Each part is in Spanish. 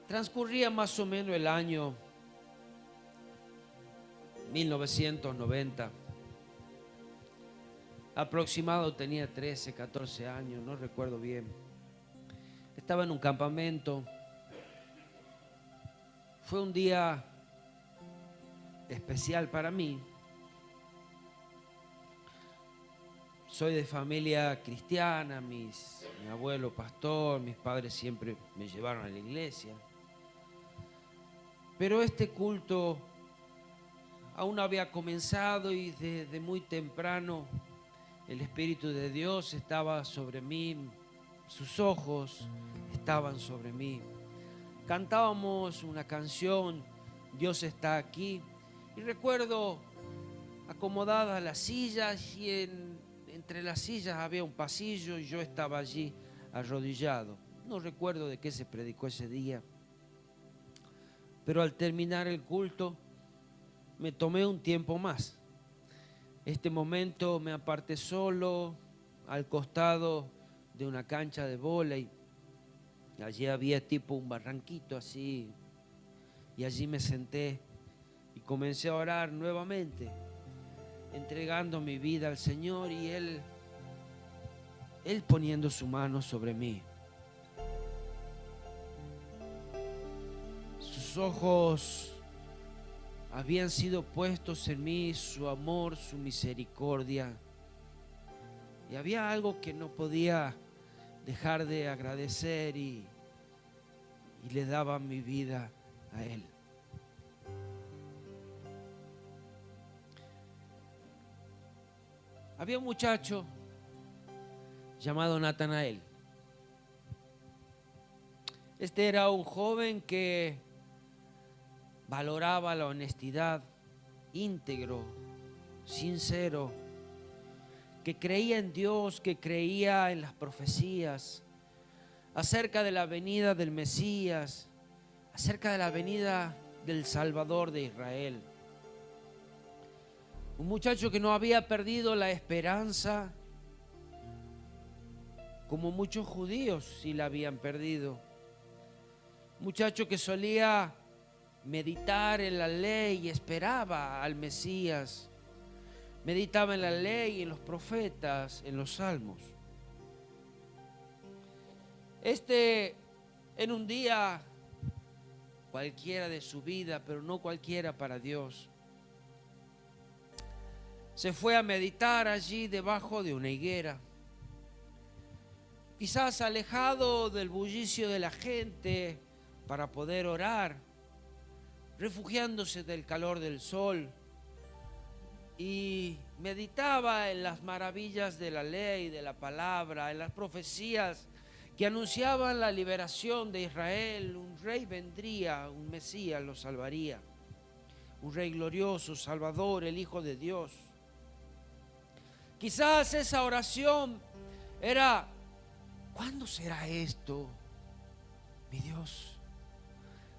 Transcurría más o menos el año 1990. Aproximado tenía 13, 14 años, no recuerdo bien. Estaba en un campamento. Fue un día especial para mí. Soy de familia cristiana, mi abuelo pastor, mis padres siempre me llevaron a la iglesia. Pero este culto aún no había comenzado y desde muy temprano el Espíritu de Dios estaba sobre mí, sus ojos estaban sobre mí. Cantábamos una canción, Dios está aquí, y recuerdo acomodadas las sillas y entre las sillas había un pasillo y yo estaba allí arrodillado. No recuerdo de qué se predicó ese día, pero al terminar el culto me tomé un tiempo más. Este momento me aparté solo al costado de una cancha de vóley. Allí había tipo un barranquito así, y allí me senté y comencé a orar nuevamente, entregando mi vida al Señor y Él poniendo su mano sobre mí. Sus ojos habían sido puestos en mí, su amor, su misericordia. Y había algo que no podía dejar de agradecer y le daba mi vida a Él. Había un muchacho llamado Natanael. Este era un joven que valoraba la honestidad, íntegro, sincero, que creía en Dios, que creía en las profecías acerca de la venida del Mesías, acerca de la venida del Salvador de Israel. Un muchacho que no había perdido la esperanza, como muchos judíos sí la habían perdido. Un muchacho que solía meditar en la ley y esperaba al Mesías. Meditaba en la ley, en los profetas, en los salmos. En un día cualquiera de su vida, pero no cualquiera para Dios, se fue a meditar allí debajo de una higuera. Quizás alejado del bullicio de la gente para poder orar, refugiándose del calor del sol, y meditaba en las maravillas de la ley, de la palabra, en las profecías que anunciaban la liberación de Israel. Un rey vendría, un Mesías lo salvaría, un rey glorioso, Salvador, el Hijo de Dios. Quizás esa oración era: ¿cuándo será esto, mi Dios?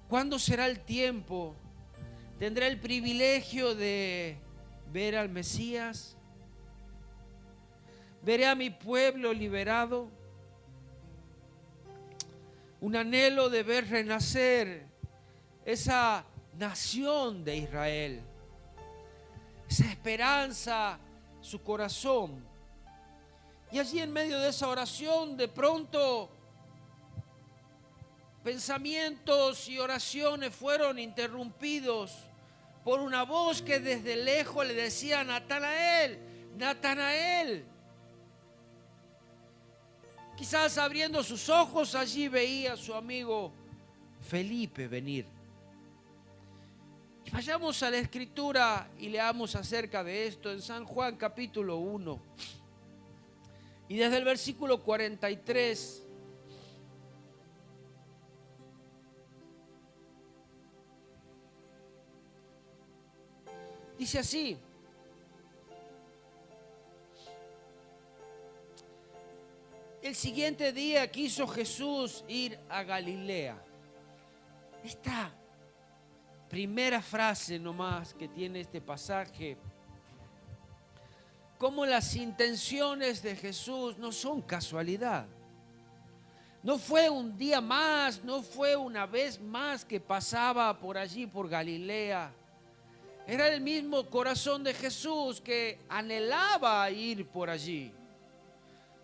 ¿Cuándo será el tiempo? ¿Tendré el privilegio de ver al Mesías? ¿Veré a mi pueblo liberado? Un anhelo de ver renacer esa nación de Israel, esa esperanza, su corazón. Y allí en medio de esa oración, de pronto, pensamientos y oraciones fueron interrumpidos por una voz que desde lejos le decía: Natanael, Natanael. Quizás abriendo sus ojos allí veía a su amigo Felipe venir. Y vayamos a la Escritura y leamos acerca de esto en San Juan capítulo 1. Y desde el versículo 43. Dice así: el siguiente día quiso Jesús ir a Galilea. Esta primera frase nomás que tiene este pasaje, como las intenciones de Jesús no son casualidad. No fue un día más, no fue una vez más que pasaba por allí, por Galilea. Era el mismo corazón de Jesús que anhelaba ir por allí.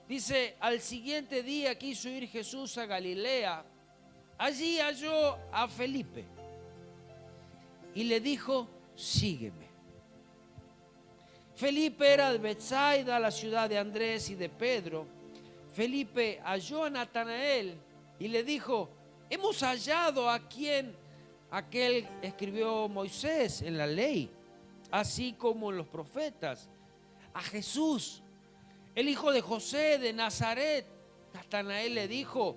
Dice, al siguiente día quiso ir Jesús a Galilea. Allí halló a Felipe y le dijo, sígueme. Felipe era de Betsaida, la ciudad de Andrés y de Pedro. Felipe halló a Natanael y le dijo, hemos hallado a quien aquel escribió Moisés en la ley, así como los profetas, a Jesús, el hijo de José de Nazaret. Natanael le dijo,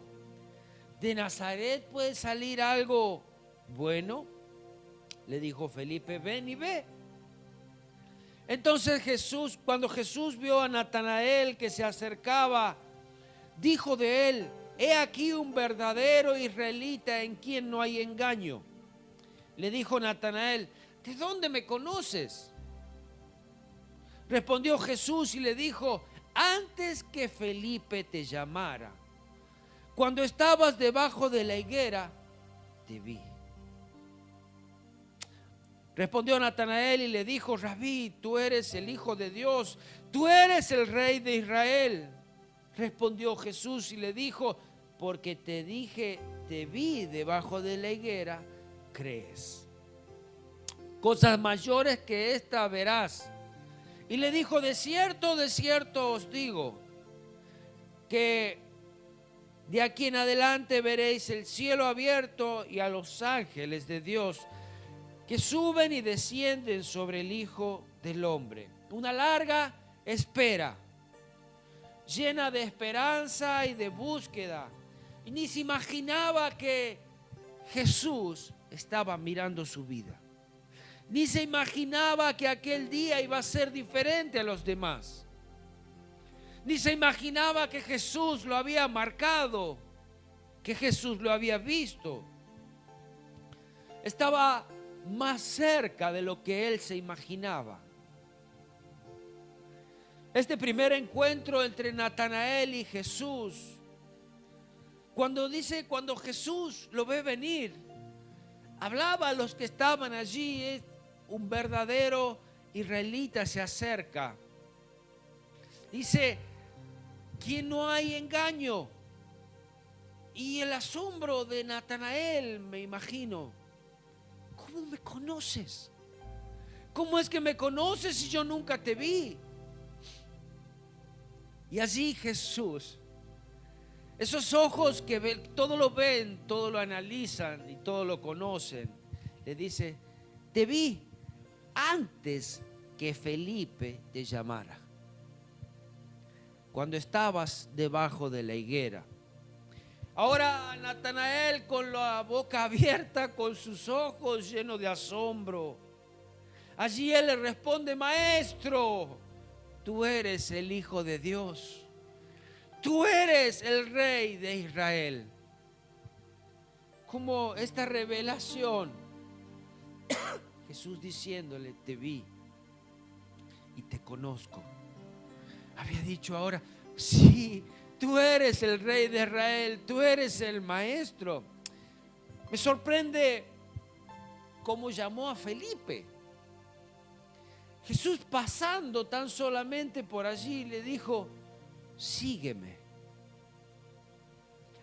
¿de Nazaret puede salir algo bueno? Le dijo Felipe, ven y ve. Entonces cuando Jesús vio a Natanael que se acercaba, dijo de él, he aquí un verdadero israelita en quien no hay engaño. Le dijo Natanael, ¿de dónde me conoces? Respondió Jesús y le dijo, antes que Felipe te llamara, cuando estabas debajo de la higuera, te vi. Respondió Natanael y le dijo, Rabí, tú eres el Hijo de Dios, tú eres el Rey de Israel. Respondió Jesús y le dijo, porque te dije, te vi debajo de la higuera, crees. Cosas mayores que esta verás. Y le dijo, de cierto os digo, que de aquí en adelante veréis el cielo abierto y a los ángeles de Dios que suben y descienden sobre el Hijo del Hombre. Una larga espera, llena de esperanza y de búsqueda. Y ni se imaginaba que Jesús estaba mirando su vida. Ni se imaginaba que aquel día iba a ser diferente a los demás. Ni se imaginaba que Jesús lo había marcado, que Jesús lo había visto. Estaba más cerca de lo que él se imaginaba. Este primer encuentro entre Natanael y Jesús, cuando Jesús lo ve venir, hablaba a los que estaban allí, un verdadero israelita se acerca. Dice, que no hay engaño. Y el asombro de Natanael, me imagino, ¿cómo me conoces? ¿Cómo es que me conoces si yo nunca te vi? Y así Jesús, esos ojos que todo lo ven, todo lo analizan y todo lo conocen, le dice, te vi antes que Felipe te llamara, cuando estabas debajo de la higuera. Ahora Natanael con la boca abierta, con sus ojos llenos de asombro. Allí él le responde, Maestro, tú eres el Hijo de Dios. Tú eres el Rey de Israel. Como esta revelación, Jesús diciéndole, te vi y te conozco. Había dicho ahora, sí, tú eres el Rey de Israel, tú eres el Maestro. Me sorprende cómo llamó a Felipe. Jesús pasando tan solamente por allí le dijo, sígueme.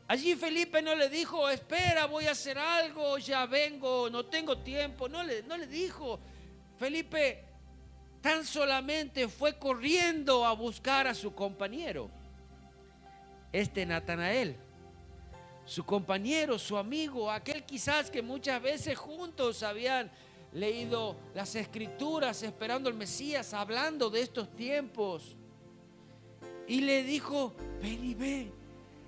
Allí Felipe no le dijo, espera, voy a hacer algo, ya vengo, no tengo tiempo. No le dijo. Felipe tan solamente fue corriendo a buscar a su compañero. Natanael, su compañero, su amigo, aquel quizás que muchas veces juntos habían leído las escrituras esperando al Mesías, hablando de estos tiempos. Y le dijo, ven y ve,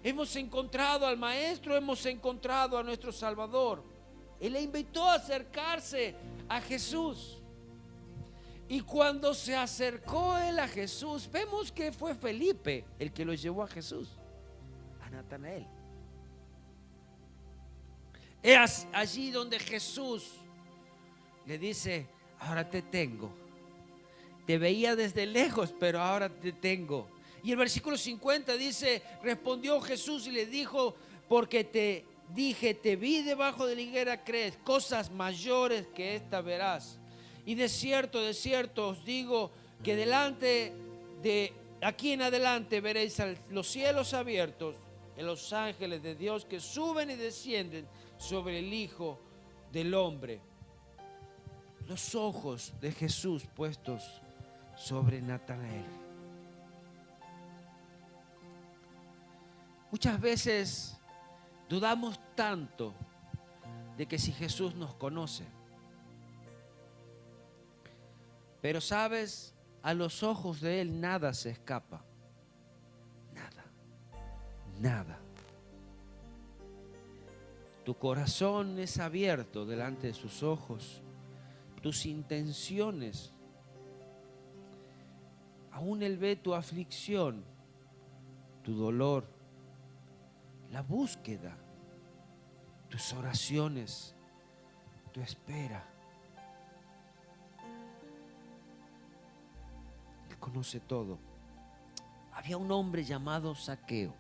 hemos encontrado al Maestro, hemos encontrado a nuestro Salvador. Él le invitó a acercarse a Jesús. Y cuando se acercó él a Jesús, vemos que fue Felipe el que lo llevó a Jesús, a Natanael. Es allí donde Jesús le dice, ahora te tengo. Te veía desde lejos, pero ahora te tengo. Y el versículo 50 dice, respondió Jesús y le dijo, porque te dije, te vi debajo de la higuera, crees, cosas mayores que esta verás. Y de cierto os digo que de aquí en adelante veréis los cielos abiertos y los ángeles de Dios que suben y descienden sobre el Hijo del Hombre. Los ojos de Jesús puestos sobre Natanael. Muchas veces dudamos tanto de que si Jesús nos conoce. Pero sabes, a los ojos de Él nada se escapa. Nada. Tu corazón es abierto delante de sus ojos. Tus intenciones. Aún Él ve tu aflicción, tu dolor, la búsqueda, tus oraciones, tu espera. Él conoce todo. Había un hombre llamado Zaqueo.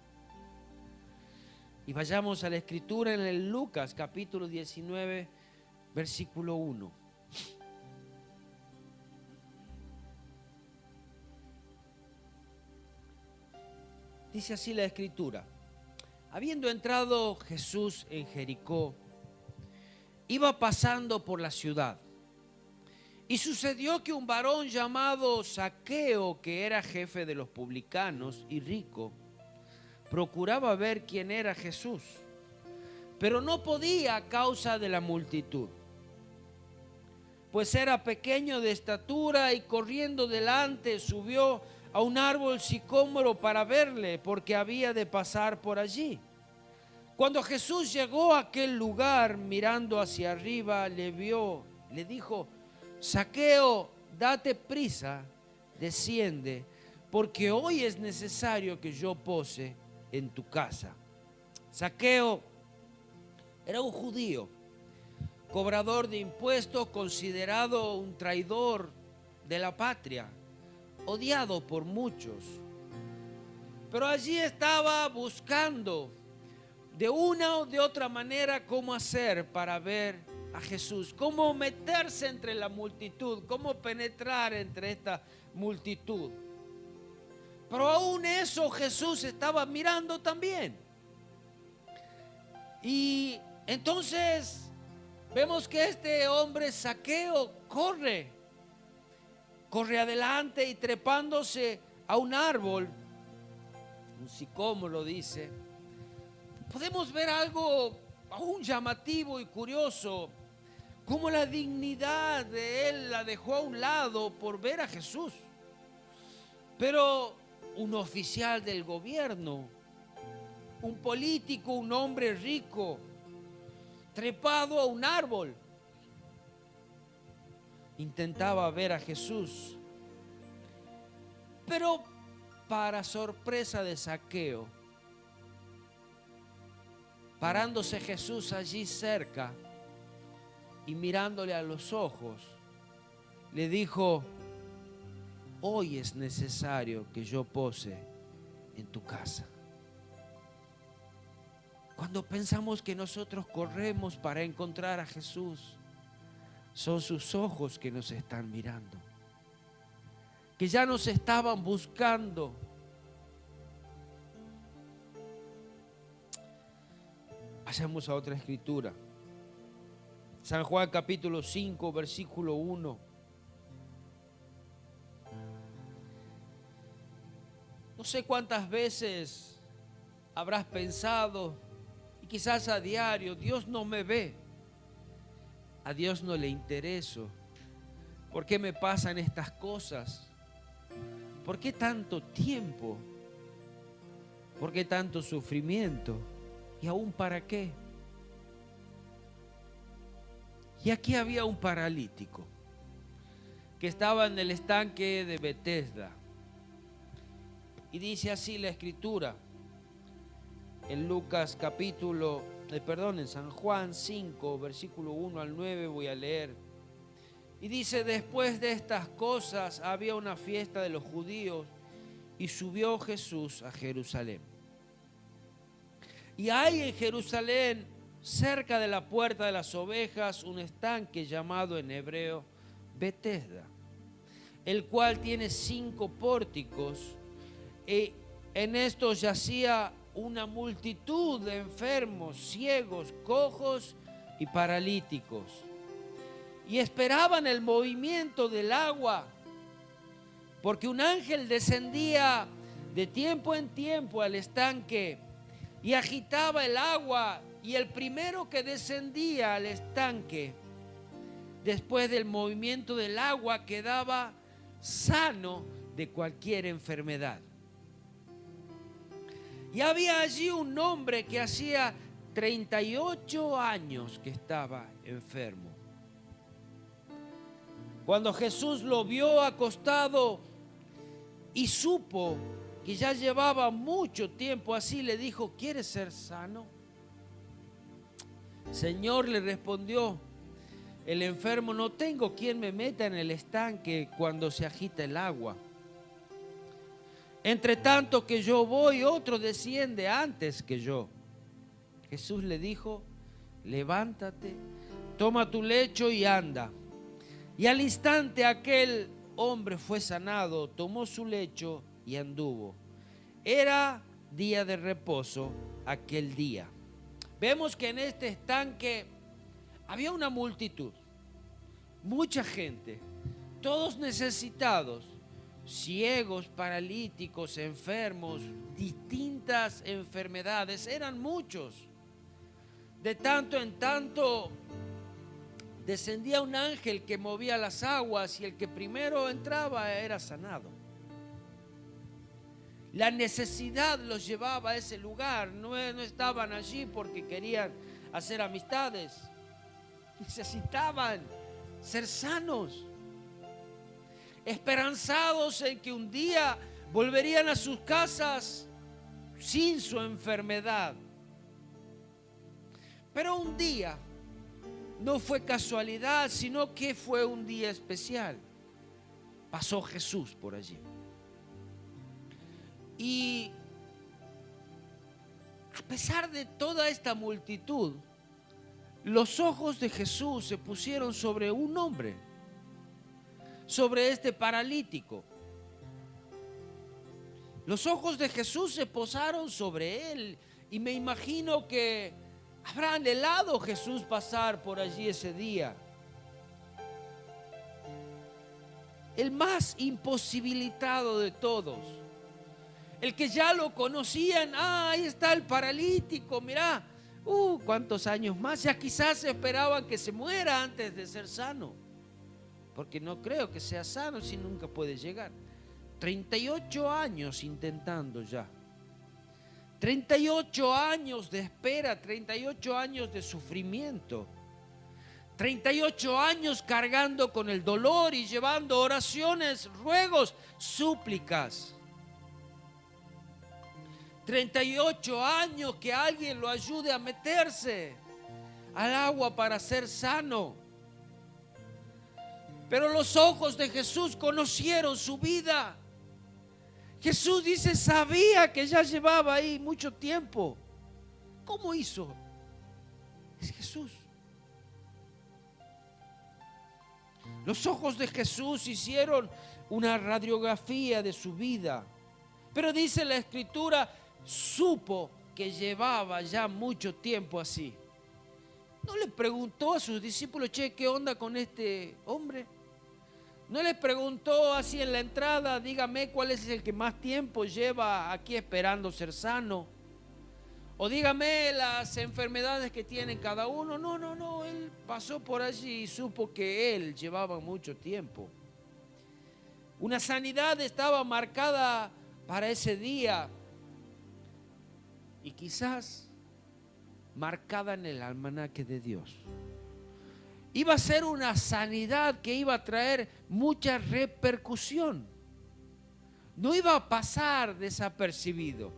Y vayamos a la escritura en el Lucas capítulo 19, versículo 1. Dice así la escritura. Habiendo entrado Jesús en Jericó, iba pasando por la ciudad. Y sucedió que un varón llamado Zaqueo, que era jefe de los publicanos y rico, procuraba ver quién era Jesús, pero no podía a causa de la multitud, pues era pequeño de estatura, y corriendo delante subió a un árbol sicómoro para verle, porque había de pasar por allí. Cuando Jesús llegó a aquel lugar, mirando hacia arriba, le vio, le dijo: Zaqueo, date prisa, desciende, porque hoy es necesario que yo pose en tu casa. Zaqueo era un judío, cobrador de impuestos, considerado un traidor de la patria, odiado por muchos. Pero allí estaba buscando de una o de otra manera cómo hacer para ver a Jesús, cómo meterse entre la multitud, cómo penetrar entre esta multitud. Pero aún eso Jesús estaba mirando también. Y entonces vemos que este hombre Zaqueo corre adelante, y trepándose a un árbol, un sicómoro dice, podemos ver algo aún llamativo y curioso, como la dignidad de él la dejó a un lado por ver a Jesús. Pero un oficial del gobierno, un político, un hombre rico, trepado a un árbol, intentaba ver a Jesús. Pero para sorpresa de Zaqueo, parándose Jesús allí cerca y mirándole a los ojos, le dijo: hoy es necesario que yo pose en tu casa. Cuando pensamos que nosotros corremos para encontrar a Jesús, son sus ojos que nos están mirando, que ya nos estaban buscando. Pasemos a otra escritura. San Juan capítulo 5, versículo 1. No sé cuántas veces habrás pensado, y quizás a diario: Dios no me ve, a Dios no le intereso. ¿Por qué me pasan estas cosas? ¿Por qué tanto tiempo? ¿Por qué tanto sufrimiento? ¿Y aún para qué? Y aquí había un paralítico que estaba en el estanque de Betesda. Y dice así la escritura, en Lucas capítulo, en San Juan 5, versículo 1 al 9 voy a leer. Y dice: después de estas cosas había una fiesta de los judíos, y subió Jesús a Jerusalén. Y hay en Jerusalén, cerca de la puerta de las ovejas, un estanque llamado en hebreo Betesda, el cual tiene 5 pórticos, y en estos yacía una multitud de enfermos, ciegos, cojos y paralíticos, y esperaban el movimiento del agua, porque un ángel descendía de tiempo en tiempo al estanque y agitaba el agua, y el primero que descendía al estanque después del movimiento del agua quedaba sano de cualquier enfermedad. Y había allí un hombre que hacía 38 años que estaba enfermo. Cuando Jesús lo vio acostado y supo que ya llevaba mucho tiempo así, le dijo: ¿quieres ser sano? Señor, le respondió el enfermo, no tengo quien me meta en el estanque cuando se agita el agua. Entre tanto que yo voy, otro desciende antes que yo. Jesús le dijo: levántate, toma tu lecho y anda. Y al instante aquel hombre fue sanado, tomó su lecho y anduvo. Era día de reposo aquel día. Vemos que en este estanque había una multitud, mucha gente, todos necesitados, ciegos, paralíticos, enfermos, distintas enfermedades, eran muchos. De tanto en tanto descendía un ángel que movía las aguas y el que primero entraba era sanado. La necesidad los llevaba a ese lugar, no estaban allí porque querían hacer amistades, necesitaban ser sanos, esperanzados en que un día volverían a sus casas sin su enfermedad. Pero un día no fue casualidad, sino que fue un día especial. Pasó Jesús por allí. Y a pesar de toda esta multitud, los ojos de Jesús se pusieron sobre un hombre, sobre este paralítico. Los ojos de Jesús se posaron sobre él y me imagino que habrá anhelado Jesús pasar por allí ese día. El más imposibilitado de todos, el que ya lo conocían. Ahí está el paralítico, mirá, cuántos años más, ya quizás esperaban que se muera antes de ser sano, porque no creo que sea sano si nunca puede llegar. 38 años intentando ya, 38 años de espera, 38 años de sufrimiento, 38 años cargando con el dolor y llevando oraciones, ruegos, súplicas. 38 años que alguien lo ayude a meterse al agua para ser sano. Pero los ojos de Jesús conocieron su vida. Jesús dice, sabía que ya llevaba ahí mucho tiempo. ¿Cómo hizo? Es Jesús. Los ojos de Jesús hicieron una radiografía de su vida. Pero dice la Escritura, supo que llevaba ya mucho tiempo así. ¿No le preguntó a sus discípulos, che, qué onda con este hombre? ¿No les preguntó así en la entrada, dígame cuál es el que más tiempo lleva aquí esperando ser sano? O dígame las enfermedades que tiene cada uno. No, él pasó por allí y supo que él llevaba mucho tiempo. Una sanidad estaba marcada para ese día y quizás marcada en el almanaque de Dios. Iba a ser una sanidad que iba a traer mucha repercusión. No iba a pasar desapercibido.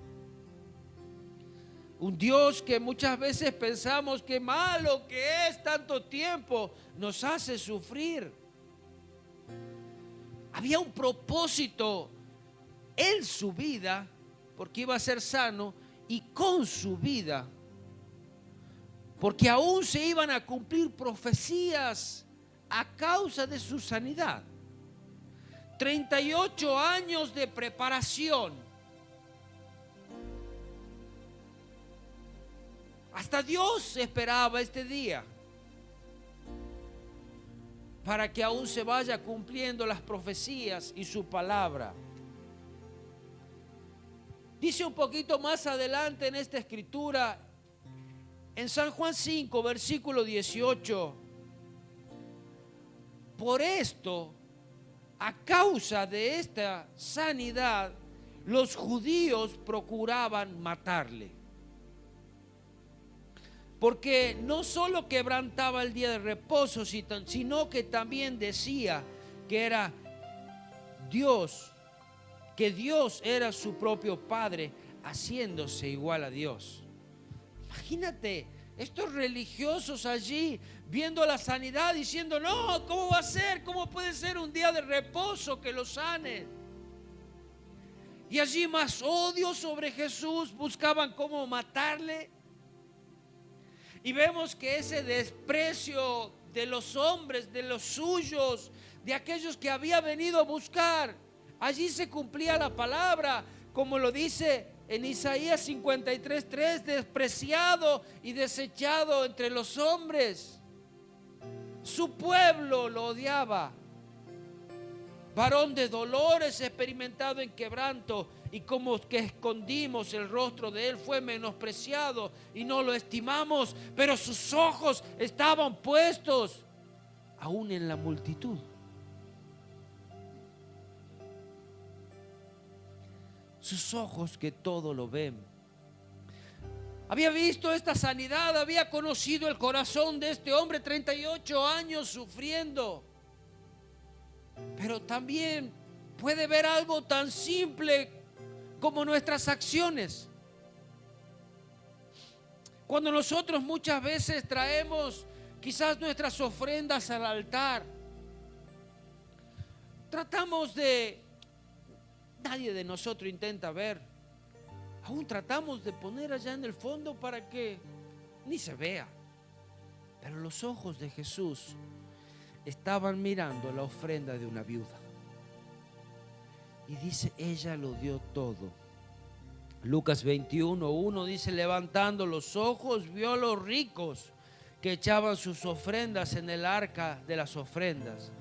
Un Dios que muchas veces pensamos que malo que es tanto tiempo, nos hace sufrir. Había un propósito en su vida, porque iba a ser sano, y con su vida, porque aún se iban a cumplir profecías a causa de su sanidad. 38 años de preparación. Hasta Dios esperaba este día para que aún se vaya cumpliendo las profecías y su palabra. Dice un poquito más adelante en esta escritura, en San Juan 5, versículo 18, por esto, a causa de esta sanidad, los judíos procuraban matarle. Porque no solo quebrantaba el día de reposo, sino que también decía que era Dios, que Dios era su propio Padre, haciéndose igual a Dios. Imagínate, estos religiosos allí viendo la sanidad, diciendo, no, ¿cómo va a ser? ¿Cómo puede ser un día de reposo que lo sane? Y allí más odio sobre Jesús, buscaban cómo matarle. Y vemos que ese desprecio de los hombres, de los suyos, de aquellos que había venido a buscar, allí se cumplía la palabra, como lo dice en Isaías 53:3, despreciado y desechado entre los hombres. Su pueblo lo odiaba. Varón de dolores, experimentado en quebranto, y como que escondimos el rostro de él, fue menospreciado y no lo estimamos, pero sus ojos estaban puestos aún en la multitud. Sus ojos que todo lo ven. Había visto esta sanidad, había conocido el corazón de este hombre, 38 años sufriendo. Pero también puede ver algo tan simple como nuestras acciones. Cuando nosotros muchas veces traemos quizás nuestras ofrendas al altar, tratamos de, nadie de nosotros intenta ver, aún tratamos de poner allá en el fondo para que ni se vea. Pero los ojos de Jesús estaban mirando la ofrenda de una viuda. Y dice, ella lo dio todo. Lucas 21:1 dice, levantando los ojos, vio a los ricos que echaban sus ofrendas en el arca de las ofrendas.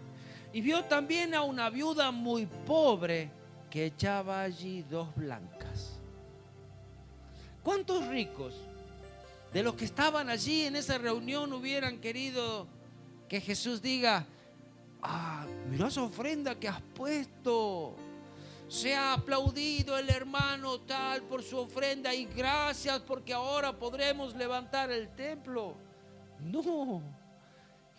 Y vio también a una viuda muy pobre que echaba allí 2 blancas. ¿Cuántos ricos de los que estaban allí en esa reunión hubieran querido que Jesús diga, mira esa ofrenda que has puesto? Se ha aplaudido el hermano tal por su ofrenda y gracias porque ahora podremos levantar el templo. No,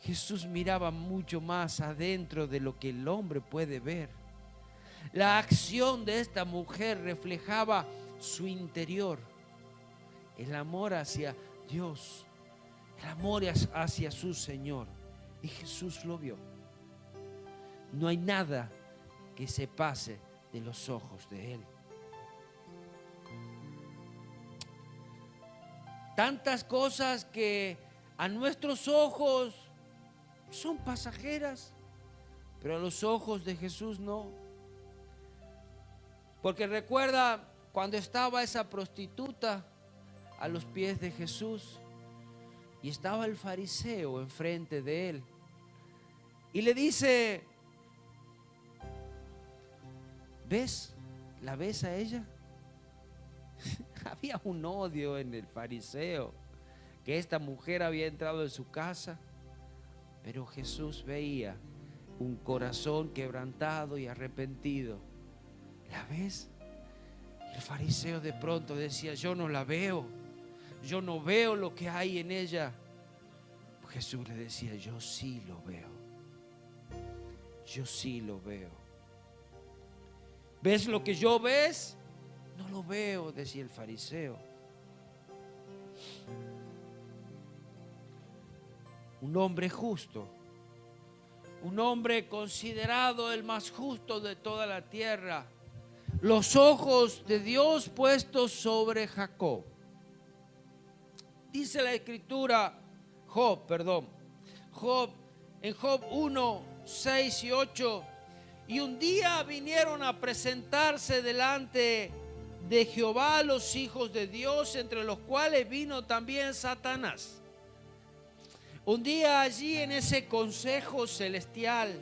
Jesús miraba mucho más adentro de lo que el hombre puede ver. La acción de esta mujer reflejaba su interior, el amor hacia Dios, el amor hacia su Señor. Y Jesús lo vio. No hay nada que se pase de los ojos de Él. Tantas cosas que a nuestros ojos son pasajeras, pero a los ojos de Jesús no. Porque recuerda cuando estaba esa prostituta a los pies de Jesús y estaba el fariseo enfrente de él y le dice, ¿ves? ¿La ves a ella? Había un odio en el fariseo, que esta mujer había entrado en su casa, pero Jesús veía un corazón quebrantado y arrepentido. ¿La ves? El fariseo de pronto decía, yo no la veo, yo no veo lo que hay en ella. Jesús le decía, yo sí lo veo, yo sí lo veo. ¿Ves lo que yo ves? No lo veo, decía el fariseo. Un hombre justo, un hombre considerado el más justo de toda la tierra, los ojos de Dios puestos sobre Jacob. Dice la escritura, Job, en Job 1, 6 y 8, y un día vinieron a presentarse delante de Jehová los hijos de Dios, entre los cuales vino también Satanás. Un día allí en ese consejo celestial,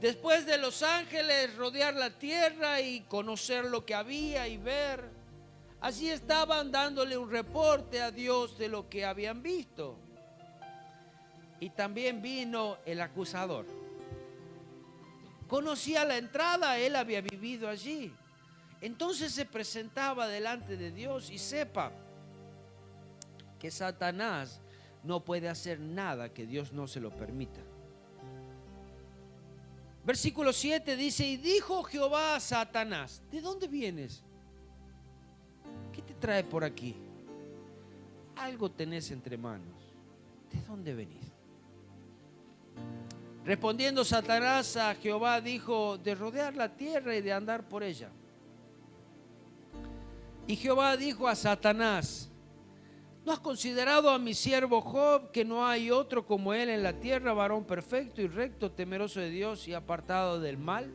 después de los ángeles rodear la tierra y conocer lo que había y ver, allí estaban dándole un reporte a Dios de lo que habían visto. Y también vino el acusador. Conocía la entrada, él había vivido allí. Entonces se presentaba delante de Dios y sepa que Satanás no puede hacer nada que Dios no se lo permita. Versículo 7 dice, y dijo Jehová a Satanás, ¿de dónde vienes? ¿Qué te trae por aquí? Algo tenés entre manos. ¿De dónde venís? Respondiendo Satanás a Jehová dijo, de rodear la tierra y de andar por ella. Y Jehová dijo a Satanás, ¿no has considerado a mi siervo Job, que no hay otro como él en la tierra, varón perfecto y recto, temeroso de Dios y apartado del mal?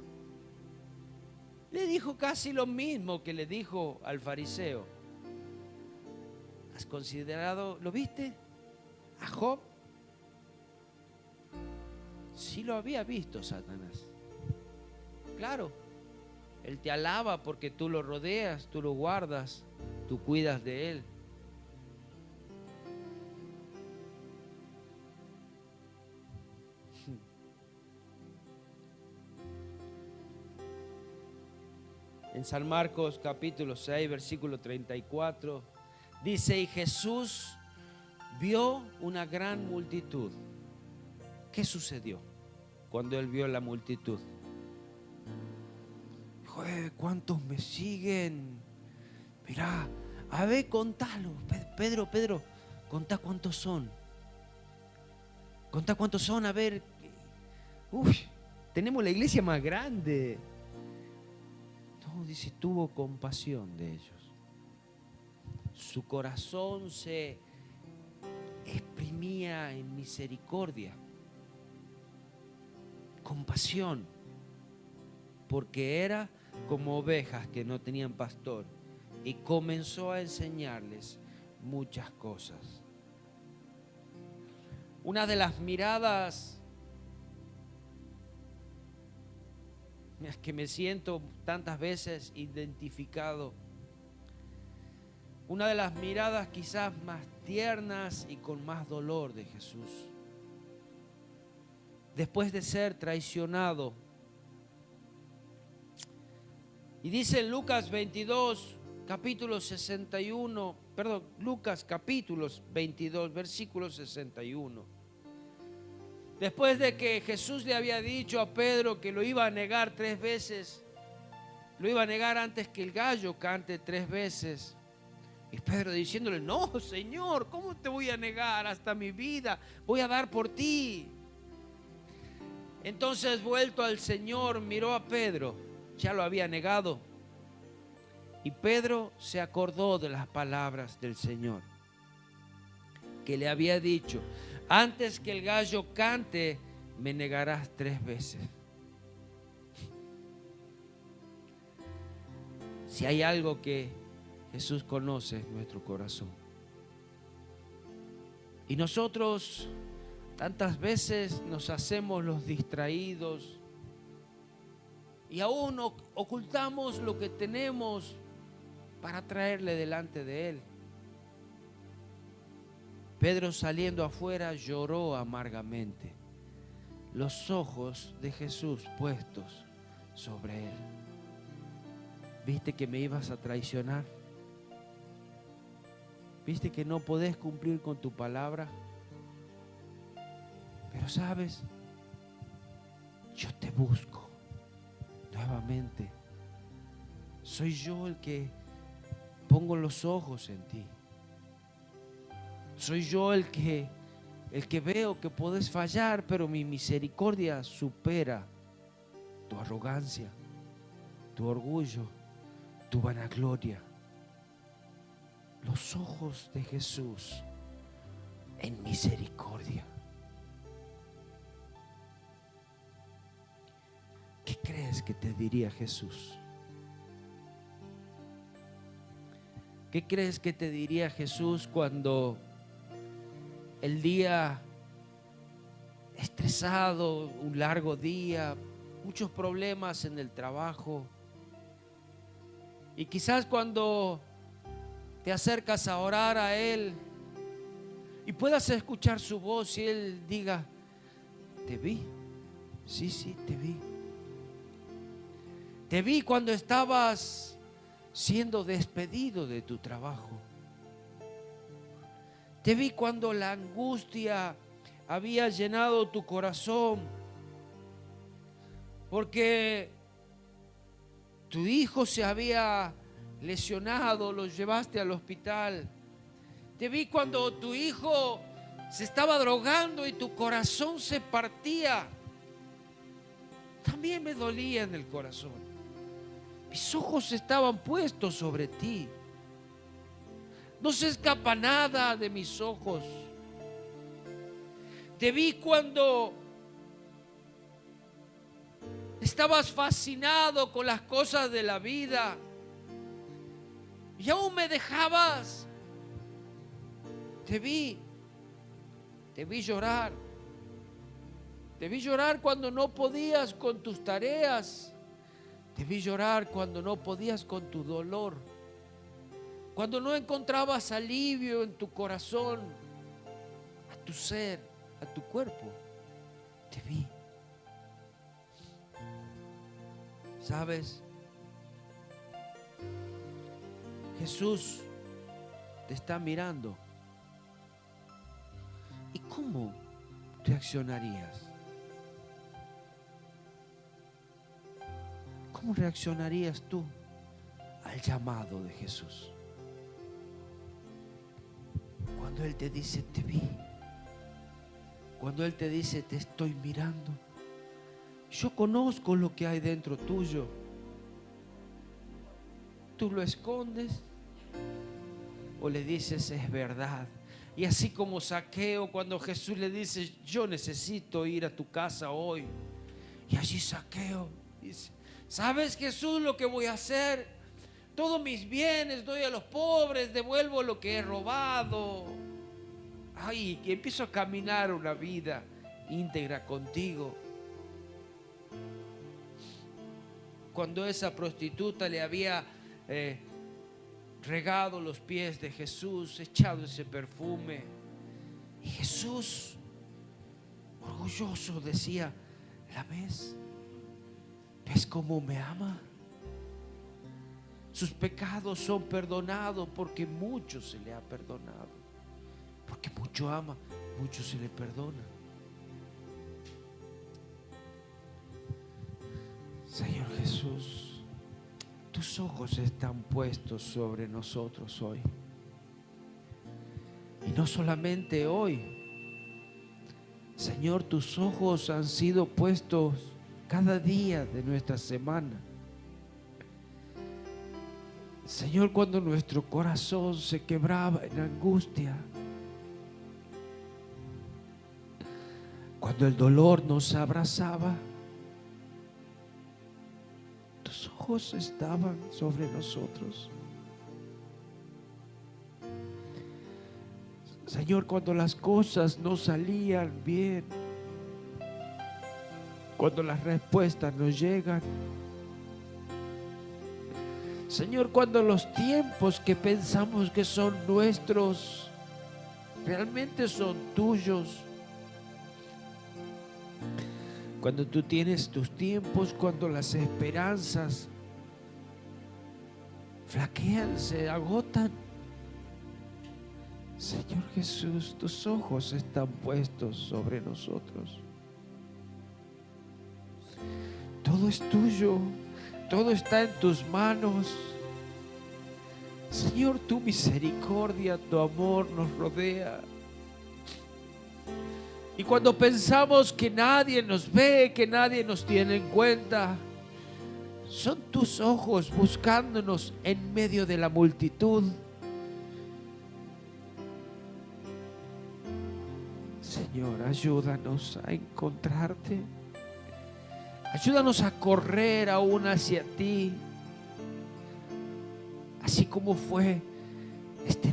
Le dijo casi lo mismo que le dijo al fariseo. ¿Has considerado, lo viste, a Job? Sí lo había visto Satanás. Claro, él te alaba porque tú lo rodeas, tú lo guardas, tú cuidas de él. En San Marcos capítulo 6, versículo 34, dice, y Jesús vio una gran multitud. ¿Qué sucedió cuando él vio la multitud? Dijo, ¿cuántos me siguen? Mirá, a ver, contalo. Pedro, contá cuántos son. Contá cuántos son, a ver. Uy, tenemos la iglesia más grande. No, dice, tuvo compasión de ellos. Su corazón se exprimía en misericordia, compasión, porque era como ovejas que no tenían pastor, y comenzó a enseñarles muchas cosas. Una de las miradas que me siento tantas veces identificado, una de las miradas quizás más tiernas y con más dolor de Jesús, después de ser traicionado. Y dice en Lucas 22, capítulo 61, perdón, Lucas capítulos 22, versículo 61. Después de que Jesús le había dicho a Pedro que lo iba a negar 3 veces, lo iba a negar antes que el gallo cante 3 veces. Y Pedro diciéndole, no, Señor, ¿cómo te voy a negar? Hasta mi vida voy a dar por ti. Entonces, vuelto al Señor, miró a Pedro, ya lo había negado. Y Pedro se acordó de las palabras del Señor, que le había dicho, antes que el gallo cante, me negarás 3 veces. Si hay algo que Jesús conoce, es nuestro corazón. Y nosotros tantas veces nos hacemos los distraídos y aún ocultamos lo que tenemos para traerle delante de Él. Pedro, saliendo afuera, lloró amargamente, los ojos de Jesús puestos sobre él. ¿Viste que me ibas a traicionar? ¿Viste que no podés cumplir con tu palabra? Pero sabes, yo te busco nuevamente. Soy yo el que pongo los ojos en ti. Soy yo el que veo que podés fallar, pero mi misericordia supera tu arrogancia. tu orgullo, tu vanagloria. Los ojos de Jesús en misericordia. ¿Qué crees que te diría Jesús? ¿Qué crees que te diría Jesús cuando el día estresado, un largo día, muchos problemas en el trabajo, y quizás cuando te acercas a orar a Él y puedas escuchar su voz y Él diga: te vi, sí, te vi. Te vi cuando estabas siendo despedido de tu trabajo. Te vi cuando la angustia había llenado tu corazón, porque tu hijo se había lesionado, lo llevaste al hospital. Te vi cuando tu hijo se estaba drogando y tu corazón se partía. También me dolía en el corazón. Mis ojos estaban puestos sobre ti. No se escapa nada de mis ojos. Te vi cuando estabas fascinado con las cosas de la vida y aún me dejabas. Te vi llorar. Te vi llorar cuando no podías con tus tareas. Te vi llorar cuando no podías con tu dolor, cuando no encontrabas alivio en tu corazón, a tu ser, a tu cuerpo. Te vi. ¿Sabes? Jesús te está mirando. ¿Y cómo reaccionarías? ¿Cómo reaccionarías tú al llamado de Jesús? Cuando Él te dice: te vi. Cuando Él te dice: te estoy mirando. Yo conozco lo que hay dentro tuyo. ¿Tú lo escondes o le dices: es verdad? Y así como Zaqueo, cuando Jesús le dice: yo necesito ir a tu casa hoy. Y allí Zaqueo dice: ¿sabes, Jesús, lo que voy a hacer? Todos mis bienes doy a los pobres, devuelvo lo que he robado. Ay, que empiezo a caminar una vida íntegra contigo. Cuando esa prostituta le había regado los pies de Jesús, echado ese perfume, y Jesús, orgulloso, decía: ¿la ves? ¿Ves cómo me ama? Sus pecados son perdonados porque mucho se le ha perdonado. Porque mucho ama, mucho se le perdona. Señor Jesús, tus ojos están puestos sobre nosotros hoy. Y no solamente hoy. Señor, tus ojos han sido puestos cada día de nuestra semana. Señor, cuando nuestro corazón se quebraba en angustia, cuando el dolor nos abrazaba, tus ojos estaban sobre nosotros. Señor, cuando las cosas no salían bien, cuando las respuestas no llegan, Señor, cuando los tiempos que pensamos que son nuestros realmente son tuyos, cuando tú tienes tus tiempos, cuando las esperanzas flaquean, se agotan, Señor Jesús, tus ojos están puestos sobre nosotros. Todo es tuyo, todo está en tus manos. Señor, tu misericordia, tu amor nos rodea. Y cuando pensamos que nadie nos ve, que nadie nos tiene en cuenta, Son tus ojos buscándonos en medio de la multitud. Señor, ayúdanos a encontrarte. Ayúdanos a correr aún hacia ti. Así como fue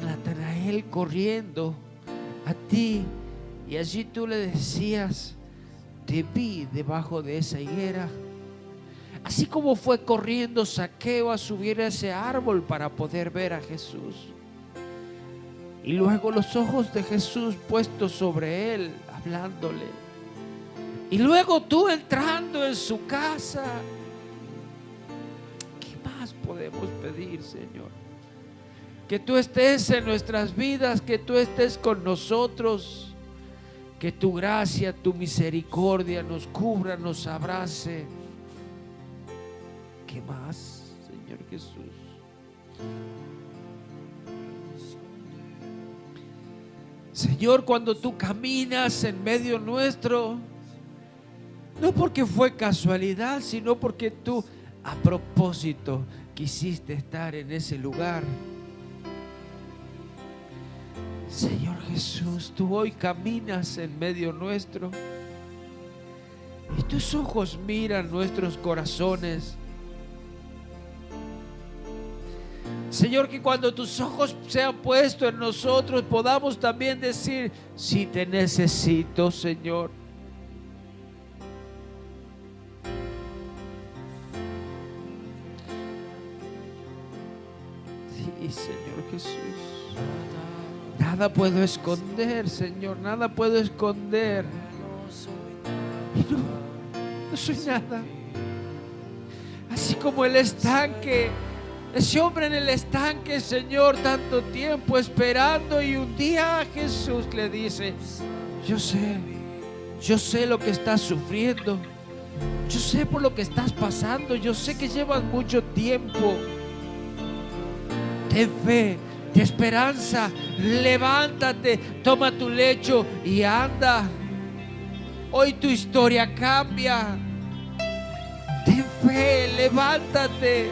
Natanael corriendo a ti. Y allí tú le decías: te vi debajo de esa higuera. Así como fue corriendo Zaqueo a subir a ese árbol para poder ver a Jesús. Y luego los ojos de Jesús puestos sobre él, hablándole. Y luego tú entrando en su casa. ¿Qué más podemos pedir, Señor? Que tú estés en nuestras vidas, que tú estés con nosotros. Que tu gracia, tu misericordia nos cubra, nos abrace. ¿Qué más, Señor Jesús? Señor, cuando tú caminas en medio nuestro, no porque fue casualidad, sino porque tú a propósito quisiste estar en ese lugar. Señor Jesús, tú hoy caminas en medio nuestro y tus ojos miran nuestros corazones. Señor, que cuando tus ojos sean puestos en nosotros podamos también decir: sí te necesito, Señor. Sí, Señor Jesús. Nada puedo esconder, Señor, nada puedo esconder. Y no soy nada. Así como el estanque. Ese hombre en el estanque, Señor, tanto tiempo esperando, y un día Jesús le dice: yo sé lo que estás sufriendo, yo sé por lo que estás pasando, yo sé que llevas mucho tiempo. Ten fe, ten esperanza, levántate, toma tu lecho y anda. Hoy tu historia cambia. Ten fe, levántate.